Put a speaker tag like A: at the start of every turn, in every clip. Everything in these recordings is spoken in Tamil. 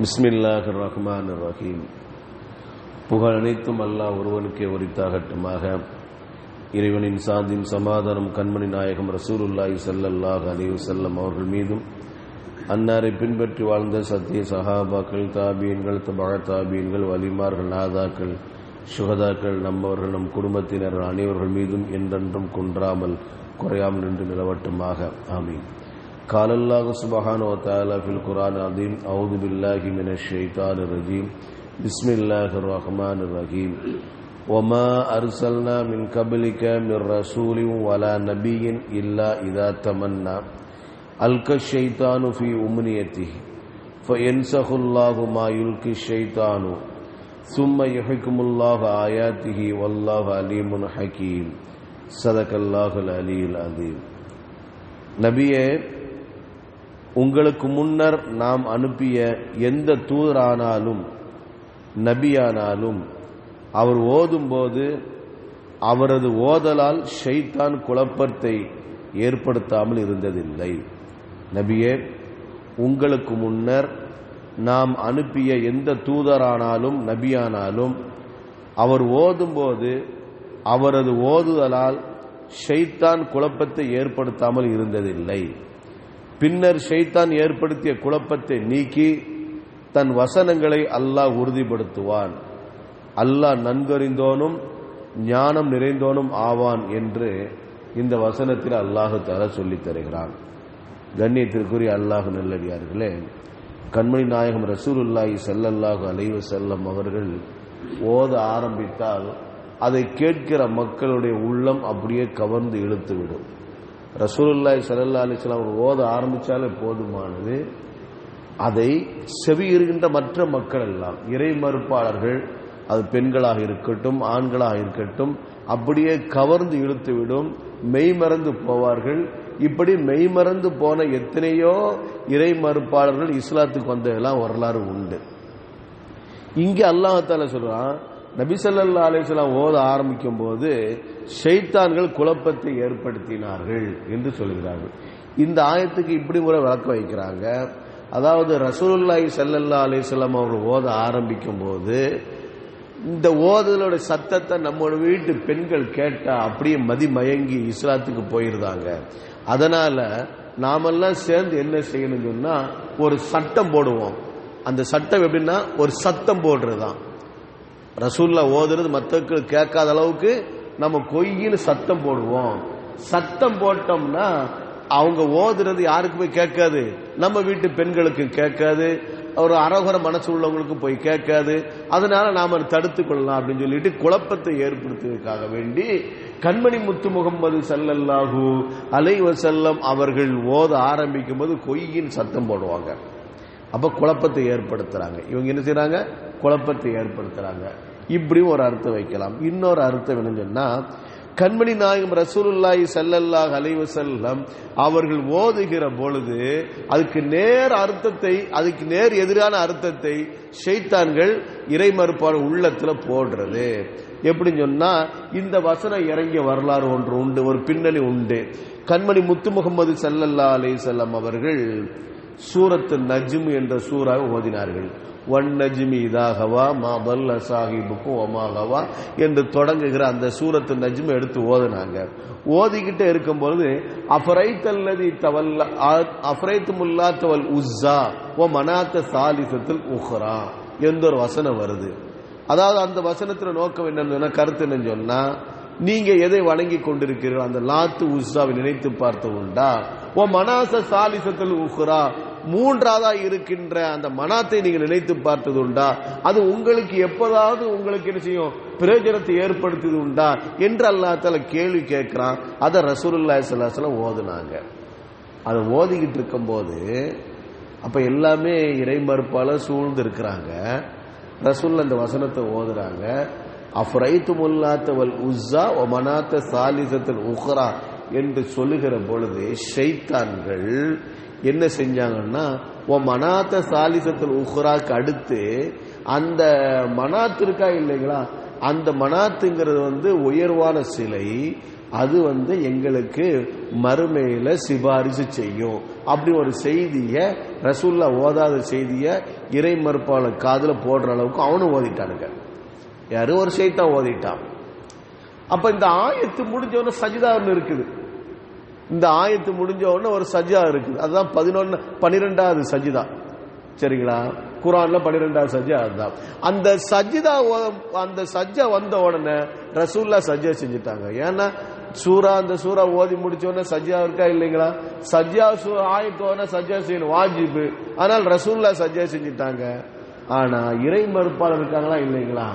A: பிஸ்மில்லாஹிர் ரஹ்மானிர் ரஹீம். புகழ் அனைத்தும் அல்லாஹ் ஒருவனுக்கே உரித்தாகட்டுமாக. இறைவனின் சாந்தியும் சமாதானம் கண்மணி நாயகம் ரசூலுல்லாஹி ஸல்லல்லாஹு அலைஹி வஸல்லம் அவர்கள் மீதும், அன்னாரை பின்பற்றி வாழ்ந்த சத்திய சஹாபாக்கள், தாபீன்கள், தபஅ தாபீன்கள், வலிமார்கள், நாதாக்கள், சுஹதாக்கள், நம்மவர்கள், நம் குடும்பத்தினர் அனைவர்கள் மீதும் என்றென்றும் குன்றாமல் குறையாமல் நின்று நிலவட்டுமாக. ஆமீன். قال الله سبحانه وتعالى في القرآن العظيم: أعوذ بالله من الشيطان الرجيم بسم الله الرحمن الرحيم وما أرسلنا من قبلك من رسول ولا نبي إلا إذا تمنى ألقى الشيطان في أمنيته فينسخ الله ما يلقي الشيطان ثم يحكم الله آياته والله عليم حكيم. صدق الله العلي العظيم. நபியே, உங்களுக்கு முன்னர் நாம் அனுப்பிய எந்த தூதரானாலும் நபியானாலும் அவர் ஓதும்போது அவரது ஓதலால் ஷைத்தான் குழப்பத்தை ஏற்படுத்தாமல் இருந்ததில்லை. நபியே, உங்களுக்கு முன்னர் நாம் அனுப்பிய எந்த தூதரானாலும் நபியானாலும் அவர் ஓதும்போது அவரது ஓதுதலால் ஷைத்தான் குழப்பத்தை ஏற்படுத்தாமல் இருந்ததில்லை. பின்னர் ஷைத்தான் ஏற்படுத்திய குழப்பத்தை நீக்கி தன் வசனங்களை அல்லாஹ் உறுதிப்படுத்துவான். அல்லாஹ் நன்கறிந்தோனும் ஞானம் நிறைந்தோனும் ஆவான் என்று இந்த வசனத்தில் அல்லாஹு தஆலா சொல்லித் தருகிறான். கண்ணியத்திற்குரிய அல்லாஹ் நல்லடியார்களே, கண்மணி நாயகம் ரசூலுல்லாஹி ஸல்லல்லாஹு அலைஹி வஸல்லம் அவர்கள் ஓத ஆரம்பித்தால் அதை கேட்கிற மக்களுடைய உள்ளம் அப்படியே கவர்ந்து இழுத்துவிடும். ரசூலுல்லாஹி ஸல்லல்லாஹு அலைஹி வஸல்லம் ஓத ஆரம்பித்தாலே போதுமானது. அதை செவியிருக்கின்ற மற்ற மக்கள் எல்லாம், இறை மறுப்பாளர்கள், அது பெண்களாக இருக்கட்டும் ஆண்களாக இருக்கட்டும், அப்படியே கவர்ந்து இழுத்துவிடும், மெய்மறந்து போவார்கள். இப்படி மெய்மறந்து போன எத்தனையோ இறை மறுப்பாளர்கள் இஸ்லாத்துக்கு வந்ததெல்லாம் வரலாறு உண்டு. இங்கே அல்லாஹ் தஆலா சொல்றான், நபி ஸல்லல்லாஹு அலைஹி வஸல்லம் ஓத ஆரம்பிக்கும் போது ஷைத்தான்கள் குழப்பத்தை ஏற்படுத்தினார்கள் என்று சொல்கிறார்கள். இந்த ஆயத்துக்கு இப்படி ஒரு விளக்கம் வைக்கிறாங்க. அதாவது ரசூலுல்லாஹி ஸல்லல்லாஹு அலைஹி வஸல்லம் அவர்கள் ஓத ஆரம்பிக்கும் போது இந்த ஓதுதலோட சத்தத்தை நம்மளோட வீட்டு பெண்கள் கேட்டா அப்படியே மதிமயங்கி இஸ்லாத்துக்கு போயிருந்தாங்க. அதனால நாமெல்லாம் சேர்ந்து என்ன செய்யணும் சொன்னா, ஒரு சட்டம் போடுவோம். அந்த சட்டம் எப்படின்னா, ஒரு சத்தம் போடுறதுதான். ரசூல்லா ஓதுறது மற்றவர்கள் கேட்காத அளவுக்கு நம்ம கொய்யின்னு சத்தம் போடுவோம். சத்தம் போட்டோம்னா அவங்க ஓதுறது யாருக்கு போய் கேட்காது, நம்ம வீட்டு பெண்களுக்கு கேட்காது, ஒரு அரகுர மனசு உள்ளவங்களுக்கு போய் கேட்காது. அதனால நாம தடுத்து கொள்ளலாம் அப்படின்னு சொல்லிட்டு குழப்பத்தை ஏற்படுத்துவதற்காக வேண்டி கண்மணி முத்து முகமது ஸல்லல்லாஹு அலைஹி வஸல்லம் அவர்கள் ஓத ஆரம்பிக்கும் போது கொய்யின் சத்தம் போடுவாங்க. அப்ப குழப்பத்தை ஏற்படுத்துறாங்க. இவங்க என்ன செய்யறாங்க? குழப்பத்தை ஏற்படுத்துறாங்க. இப்படி ஒரு அர்த்தம் வைக்கலாம். இன்னொரு அர்த்தம் என்னன்னு சொன்னா, கண்மணி நாயகம் ரசூலுல்லாஹி ஸல்லல்லாஹு அலைஹி வஸல்லம் அவர்கள் ஓதுகிற பொழுது அதுக்கு நேர் அர்த்தத்தை, அதுக்கு நேர் எதிரான அர்த்தத்தை ஷைத்தான்கள் இறை மறுப்பாளர் உள்ளத்துல போடுறது. எப்படின்னு சொன்னா, இந்த வசனம் இறங்கிய வரலாறு ஒன்று உண்டு, ஒரு பின்னணி உண்டு. கண்மணி முத்து முகமது ஸல்லல்லாஹு அலைஹி வஸல்லம் அவர்கள் சூரத்து நஜ்ம் என்ற சூறாவை ஓதினார்கள். வன் நஜ்மி இதா ஹவா மா ضل சாஹிபுக்கும் வமா ஹவா என்று தொடங்குகிற அந்த சூரத்து நஜ்ம் எடுத்து ஓதுனாங்க. ஓதிக்கிட்டே இருக்கும்போது அஃபரைத்தல்லதி தவல்ல அஃபரைத்துமுல்லாத் வல் உஸ்ஸா வ மனாத்த சாலிசத்துல் உக்ரா என்ற ஒரு வசனம் வருது. அதாவது அந்த வசனத்துல நோக்கம் என்னன்னு, கருத்து என்னன்னு சொன்னா, நீங்க எதை வணங்கி கொண்டிருக்கிறீர்கள், அந்த லாத்து உஸ்ஸாவை நினைத்து பார்த்து உண்டா? ஓ மனாச சாலிசத்துல் உக்ரா, மூன்றாவதா இருக்கின்ற அந்த மனாத்தை நீங்க நினைத்து பார்த்தது உண்டா? அது உங்களுக்கு எப்போதாவது உங்களுக்கு என்ன செய்யும், பிரயோஜனத்தை ஏற்படுத்தியது உண்டா என்று அல்லாஹ் தஆலா கேள்வி கேட்கிறான். அதை ரசூலுல்லாஹி ஸல்லல்லாஹு அலைஹி வஸல்லம் ஓதுனாங்க. அதை ஓதிக்கிட்டு இருக்கும் போது அப்ப எல்லாமே இறை மறுப்பாளர் சூழ்ந்து இருக்கிறாங்க. ரசூல் அந்த வசனத்தை ஓதுறாங்க. அஃபரைத்துமுல்லாத் வல் உஸ்ஸா வ மனாத்த சாலிசத்துல் உக்ரா என்று சொல்லுகிற பொழுது ஷைத்தான்கள் என்ன செஞ்சாங்கன்னா, ஓ மனாத்த சாலிசத்துல் உக்ராக்கு அடுத்து அந்த மனாத்து இருக்கா இல்லைங்களா, அந்த மனாத்துங்கிறது உயர்வான சிலை, அது எங்களுக்கு மறுமையில சிபாரிசு செய்யும் அப்படி ஒரு செய்திய ரசூல்லா ஓதாத செய்திய இறை மறுப்பாளர் காதுல போடுற அளவுக்கு அவனும் ஓதிட்டானுங்க. யாரு ஒரு ஷைத்தான் ஓதிட்டான். அப்ப இந்த ஆயத்து முடிஞ்ச உடனே சஜிதா ஒன்று இருக்குது. இந்த ஆயத்து முடிஞ்ச உடனே ஒரு சஜிதா இருக்குது. அதுதான் 12வது சஜிதா. சரிங்களா? குர்ஆன்ல 12வது சஜ்ஜா அதுதான். அந்த சஜ்ஜா வந்த உடனே ரசூல்லா சஜ்ஜா செஞ்சுட்டாங்க. ஏன்னா அந்த சூரா ஓதி முடிச்ச உடனே சஜ்ஜா இருக்கா இல்லைங்களா? சஜ்ஜா ஆயத்து உடனே சஜ்ஜா செய்யணும், வாஜிபு. ஆனால் ரசூல்லா சஜ்ஜா செஞ்சுட்டாங்க. ஆனா இறை மறுப்பாளர் இருக்காங்களா இல்லைங்களா,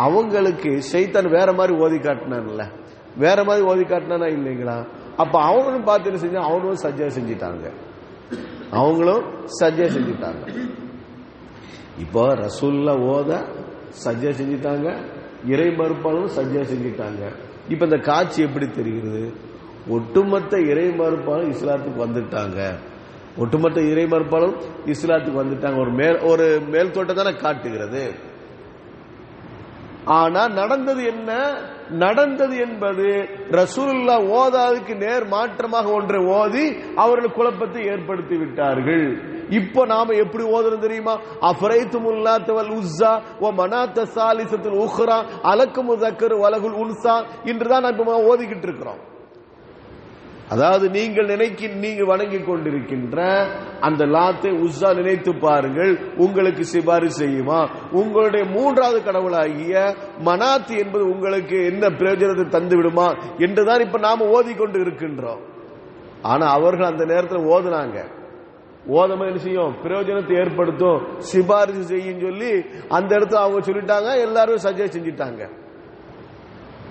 A: அவங்களுக்கு ஷைத்தான் வேற மாதிரி ஓதி காட்டினான்ல, வேற மாதிரி ஓதி காட்டினா இல்லைங்களா? அப்ப அவங்களும் பார்த்து செஞ்சு அவங்களும் சஜ்ஜா செஞ்சிட்டாங்க. அவங்களும் சஜ்ஜா செஞ்சுட்டாங்க. இப்போ ரசூல்லா ஓத சஜ்ஜா செஞ்சுட்டாங்க, இறை மறுப்பாளரும் சஜ்ஜா செஞ்சுட்டாங்க. இப்ப இந்த காட்சி எப்படி தெரிகிறது? ஒட்டுமொத்த இறை மறுப்பாளரும் இஸ்லாத்துக்கு வந்துட்டாங்க. ஒட்டுமொத்த இறை மறுப்பாளரும் இஸ்லாத்துக்கு வந்துட்டாங்க. ஒரு மேல் தோட்டத்தான காட்டுகிறது. ஆனா நடந்தது என்ன? நடந்தது என்பது ரசூலுல்லா ஓதாதுக்கு நேர் மாற்றமாக ஒன்றை ஓதி அவர்கள் குழப்பத்தை ஏற்படுத்தி விட்டார்கள். இப்போ நாம எப்படி ஓதுறோம் தெரியுமா? அஃபரைத்துமுல் லாத்த வல் உஸ்ஸா வ மனாத்த ஸாலிஸத்துல் உக்ரா அலக்கும் முஸக்கர் வலகுல் உன்ஸா என்றுதான் நம்ம ஓதிக்கிட்டு இருக்கிறோம். அதாவது நீங்க வணங்கி கொண்டிருக்கின்ற அந்த லாத்தை உஸ்ஸா நினைத்து பாருங்கள், உங்களுக்கு சிபாரிசு செய்யுமா? உங்களுடைய 3வது கடவுளாகிய மனாத் என்பது உங்களுக்கு என்ன பிரயோஜனத்தை தந்து விடுமா என்றுதான் இப்ப நாம ஓதிக்கொண்டு இருக்கின்றோம். ஆனா அவர்கள் அந்த நேரத்தில் ஓதுனாங்க. ஓதமா என்ன செய்யும்? பிரயோஜனத்தை ஏற்படுத்தும், சிபாரிசு செய்யும் சொல்லி அந்த இடத்துல அவங்க சொல்லிட்டாங்க. எல்லாரும் சஜ்ஜா செஞ்சிட்டாங்க.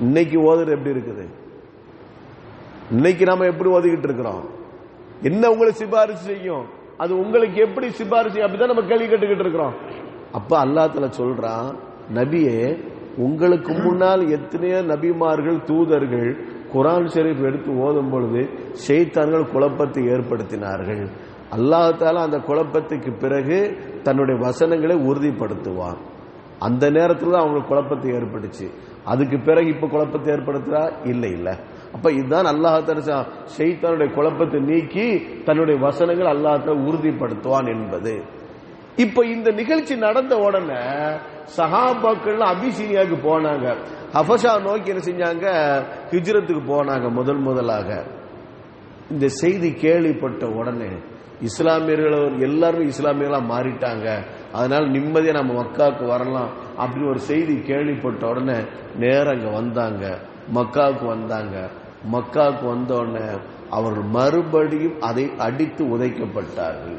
A: இன்னைக்கு ஓதுறது எப்படி இருக்குது? இன்னைக்கு நாம எப்படி ஓதிக்கிட்டு இருக்கிறோம்? என்ன உங்களை சிபாரிசு செய்யும்? அது உங்களுக்கு எப்படி சிபாரிசு? அப்படிதான் நம்ம கேள்வி கேட்டுக்கிட்டு இருக்கிறோம். அப்ப அல்லாஹ் தஆலா சொல்றான், நபியே உங்களுக்கு முன்னால் எத்தனையோ நபிமார்கள் தூதர்கள் குர்ஆன் ஷரீஃப் எடுத்து ஓதும் பொழுது ஷைத்தான்கள் குழப்பத்தை ஏற்படுத்தினார்கள். அல்லாஹ் தஆலா அந்த குழப்பத்துக்கு பிறகு தன்னுடைய வசனங்களை உறுதிப்படுத்துவான். அந்த நேரத்தில் தான் அவங்களுக்கு குழப்பத்தை ஏற்பட்டுச்சு. அதுக்கு பிறகு இப்ப குழப்பத்தை ஏற்படுத்துறா? இல்ல. அப்ப இதுதான் அல்லாஹ் தஆலா ஷைத்தானுடைய குழப்பத்தை நீக்கி தன்னுடைய வசனங்கள் அல்லாஹ் தஆலா உறுதிப்படுத்துவான் என்பது. இப்ப இந்த நிகழ்ச்சி நடந்த உடனே சஹாபாக்கள் அபிசீனியாவுக்கு போனாங்க. ஹபஷா நோக்கி என்ன செஞ்சாங்க? ஹிஜ்ரத்துக்கு போனாங்க. முதலாக இந்த செய்தி கேள்விப்பட்ட உடனே இஸ்லாமியர்கள் எல்லாரும் இஸ்லாமியர்களா மாறிட்டாங்க. அதனால நிம்மதியா நம்ம மக்காவுக்கு வரலாம் அப்படின்னு ஒரு செய்தி கேள்விப்பட்ட உடனே நேரம் அங்க வந்தாங்க. மக்காவுக்கு வந்தாங்க. மக்காவுக்கு வந்த உடனே அவர்கள் மறுபடியும் அதை அடித்து உதைக்கப்பட்டார்கள்.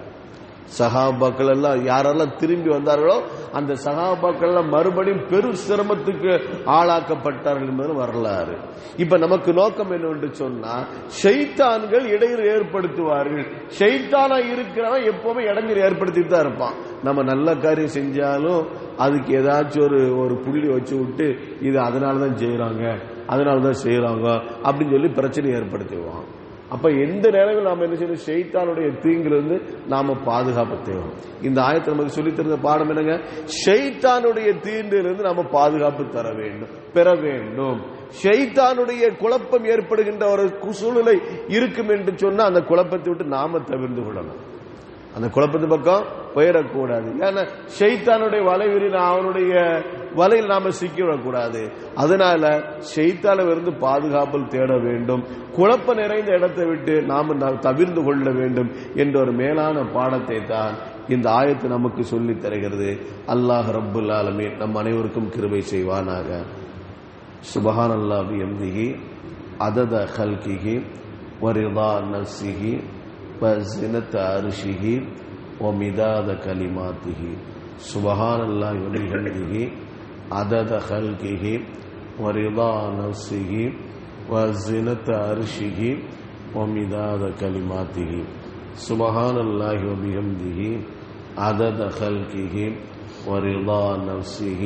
A: சஹாபாக்கள் எல்லாம் யாரெல்லாம் திரும்பி வந்தார்களோ அந்த சஹாபாக்கள் எல்லாம் மறுபடியும் பெரும் சிரமத்துக்கு ஆளாக்கப்பட்டார்கள் என்பது வரலாறு. இப்ப நமக்கு நோக்கம் என்னவென்று சொன்னா, ஷைத்தான்கள் இடையூறு ஏற்படுத்துவார்கள். ஷைத்தானா இருக்கிறவன் எப்பவுமே இடைஞ்சல் ஏற்படுத்திட்டு தான் இருப்பான். நம்ம நல்ல காரியம் செஞ்சாலும் அதுக்கு ஏதாச்சும் ஒரு புள்ளி வச்சு விட்டு இது அதனாலதான் செய்யறாங்க அப்படின்னு சொல்லி பிரச்சனை ஏற்படுத்திடுவான். அப்ப எந்த நேரங்கள் நாம என்ன செய்யணும்? ஷைத்தானுடைய தீங்கிலிருந்து நாம பாதுகாப்பு தேவை. இந்த ஆயத்தை நமக்கு சொல்லி தருந்த பாடம் என்னங்க? ஷைத்தானுடைய தீங்கிலிருந்து நாம பாதுகாப்பு பெற வேண்டும். ஷைத்தானுடைய குழப்பம் ஏற்படுகின்ற ஒரு சூழ்நிலை இருக்கும் என்று சொன்னா அந்த குழப்பத்தை விட்டு நாம தவிர்த்து கொள்ளணும். அந்த குழப்பத்து பக்கம் போயிடக்கூடாது. ஏன்னா ஷைத்தானுடைய அவனுடைய வலையில் நாம சிக்கிவிடக்கூடாது. அதனால ஷைத்தானை இருந்து பாதுகாப்பில் தேட வேண்டும். குழப்ப நிறைந்த இடத்தை விட்டு நாம தவிர்த்து கொள்ள வேண்டும் என்ற ஒரு மேலான பாடத்தை தான் இந்த ஆயத்து நமக்கு சொல்லி தருகிறது. அல்லாஹ் ரப்புல் ஆலமீன் நம் அனைவருக்கும் கிருபை செய்வானாக. சுப்ஹானல்லாஹி பிஹம்திஹி அதத கல்கிஹி வரிதா நஃப்ஸிஹி وزنة عرشه ومداد كلماته سبحان الله وبحمده عدد خلقه ورضا نفسه وزنة عرشه ومداد كلماته سبحان الله وبحمده عدد خلقه ورضا نفسه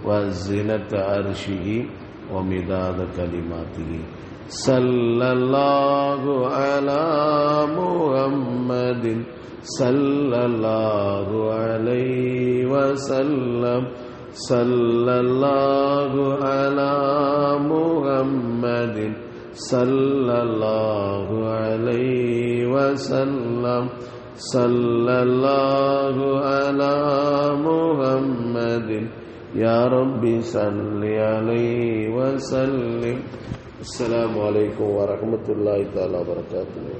A: وزنة عرشه ومداد كلماته صلى الله على محمد صلى الله عليه وسلم صلى الله على محمد ஸல்லல்லாஹு அலைஹி வஸல்லம். ஸல்லல்லாஹு அலா முஹம்மதின் யா ரப்பி ஸல்லி அலைஹி வஸல்லிம். அஸ்ஸலாமு அலைக்கும் வரஹ்மத்துல்லாஹி தஆலா வபரகாத்துஹு.